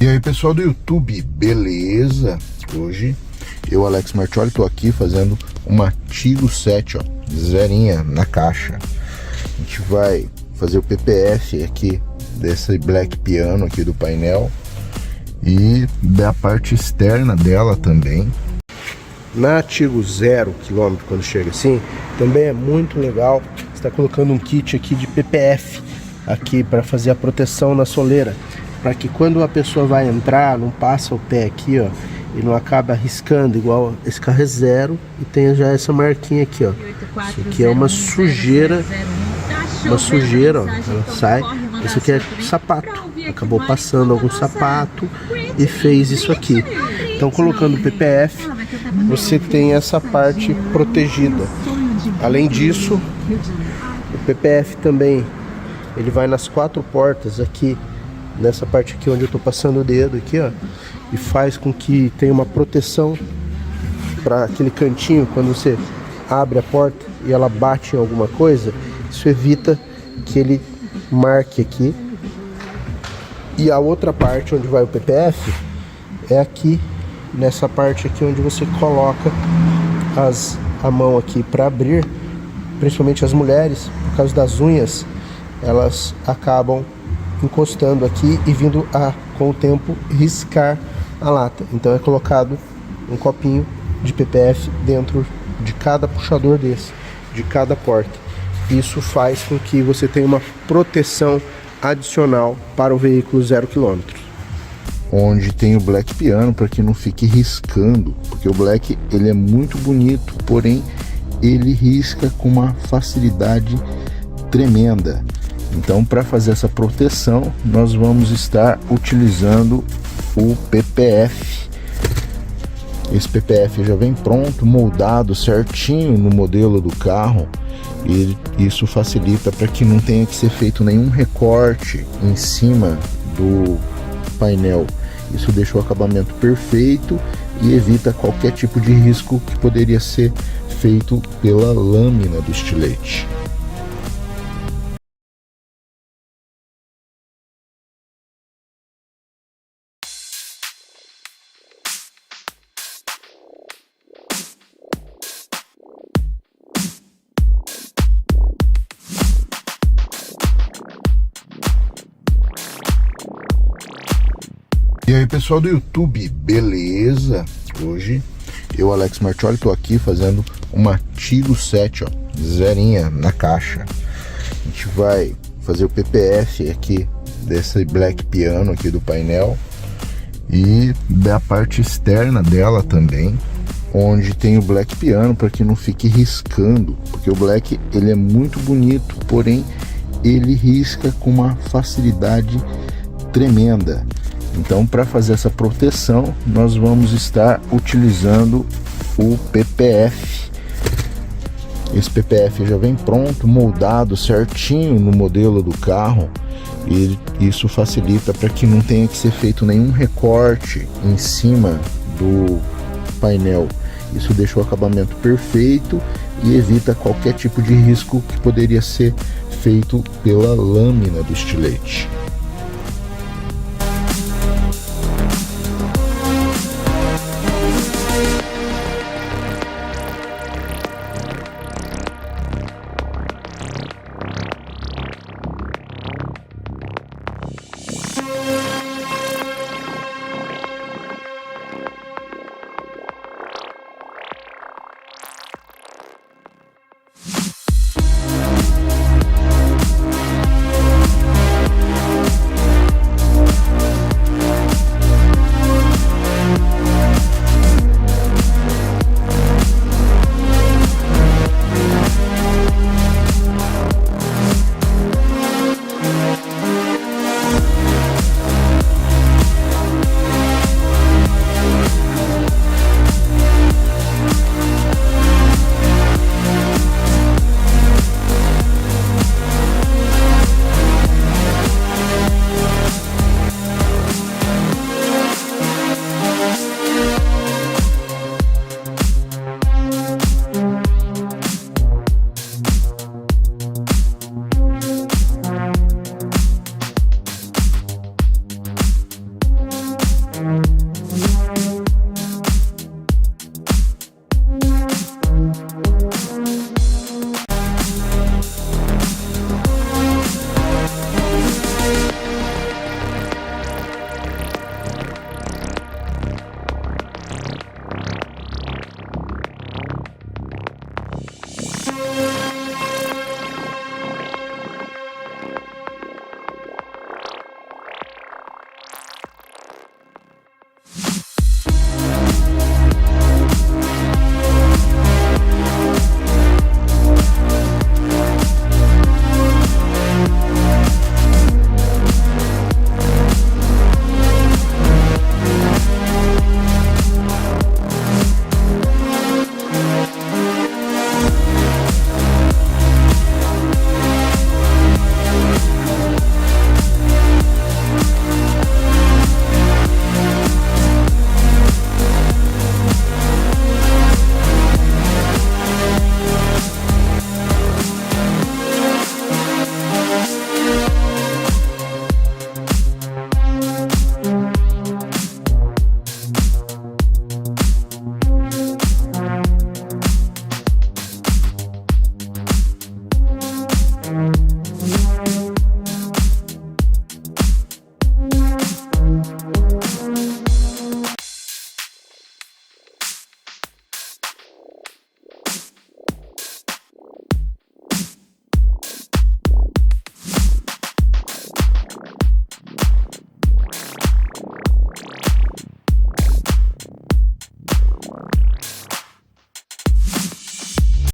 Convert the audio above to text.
E aí pessoal do YouTube, beleza? Hoje eu, Alex Martioli, tô aqui fazendo uma Tigo 7, ó, zerinha na caixa. A gente vai fazer o PPF aqui desse Black Piano aqui do painel e da parte externa dela também. Na Tigo 0 km, quando chega assim, também é muito legal estar colocando um kit aqui de PPF aqui para fazer a proteção na soleira, para que quando a pessoa vai entrar, não passa o pé aqui, ó, e não acaba riscando, igual esse carro é 0 e tem já essa marquinha aqui, ó. Isso aqui é uma sujeira, ó, ela sai. Isso aqui é sapato, acabou passando algum sapato e fez isso aqui. Então, colocando o PPF, você tem essa parte protegida. Além disso, o PPF também, ele vai nas 4 portas aqui, nessa parte aqui onde eu tô passando o dedo aqui, ó, e faz com que tenha uma proteção para aquele cantinho. Quando você abre a porta e ela bate em alguma coisa, isso evita que ele marque aqui. E a outra parte onde vai o PPF é aqui, nessa parte aqui onde você coloca a mão aqui para abrir, principalmente as mulheres, por causa das unhas, elas acabam encostando aqui e vindo com o tempo riscar a lata. Então é colocado um copinho de PPF dentro de cada puxador desse, de cada porta. Isso faz com que você tenha uma proteção adicional para o veículo 0 km. Onde tem o Black Piano, para que não fique riscando, porque o Black ele é muito bonito, porém ele risca com uma facilidade tremenda. Então, para fazer essa proteção, nós vamos estar utilizando o PPF. Esse PPF já vem pronto, moldado certinho no modelo do carro, e isso facilita para que não tenha que ser feito nenhum recorte em cima do painel. Isso deixa o acabamento perfeito e evita qualquer tipo de risco que poderia ser feito pela lâmina do estilete. E aí pessoal do YouTube, beleza? Hoje eu, Alex Martioli, tô aqui fazendo uma Tigo 7, ó, zerinha na caixa. A gente vai fazer o PPF aqui desse Black Piano aqui do painel e da parte externa dela também, onde tem o Black Piano, para que não fique riscando, porque o Black ele é muito bonito, porém ele risca com uma facilidade tremenda. Então, para fazer essa proteção, nós vamos estar utilizando o PPF. Esse PPF já vem pronto, moldado certinho no modelo do carro, e isso facilita para que não tenha que ser feito nenhum recorte em cima do painel. Isso deixa o acabamento perfeito e evita qualquer tipo de risco que poderia ser feito pela lâmina do estilete.